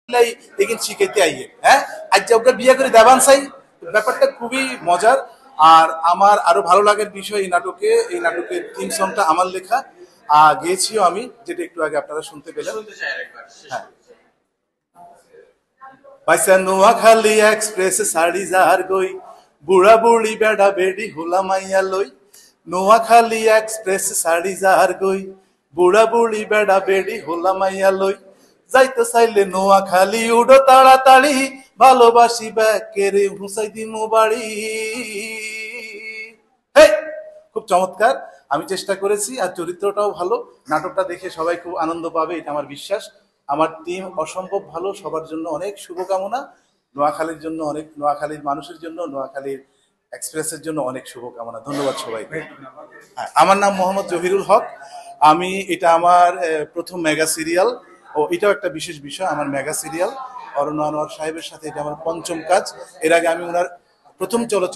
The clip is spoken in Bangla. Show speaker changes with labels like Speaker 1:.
Speaker 1: लेकिन শিখাইতে আইয়ে হ্যাঁ আজ ওকে বিয়ে করে দেবান চাই ব্যাপারটা খুবই মজার আর আমার আরো ভালো লাগার বিষয় এই নাটকের থিম সংটা আমার লেখা গেয়েছিও আমি যেটা একটু আগে আপনারা শুনতে পেলেন হ্যাঁ পয়সা নোয়াখালী এক্সপ্রেস সাড়ি যার গই বুড়া বুড়ি বেড়া বেড়ি হোলা মাইয়া লই নোয়াখালী এক্সপ্রেস সাড়ি যার গই বুড়া বুড়ি বেড়া বেড়ি হোলা মাইয়া লই যাইতে চাইলে নোয়াখালী উড়ো তাড়াতাড়ি ভালোবাসি ব্যাকেরে হুসাই দিমু বাড়ি খুব চমৎকার আমি চেষ্টা করেছি আর চরিত্রটাও ভালো নাটকটা দেখে সবাই খুব আনন্দ পাবে এটা আমার বিশ্বাস আমার টিম অসম্ভব ভালো সবার জন্য অনেক শুভকামনা নোয়াখালীর জন্য অনেক নোয়াখালীর মানুষের জন্য নোয়াখালীর এক্সপ্রেসের জন্য অনেক শুভকামনা ধন্যবাদ সবাইকে হ্যাঁ আমার নাম মোহাম্মদ জহিরুল হক আমি এটা আমার প্রথম মেগা সিরিয়াল ও এটাও একটা বিশেষ বিষয় আমার মেগা সিরিয়াল অরণ্য আনোয়ার সাহেবের সাথে এটা আমার পঞ্চম কাজ এর আগে আমি ওনার প্রথম চলচ্চিত্র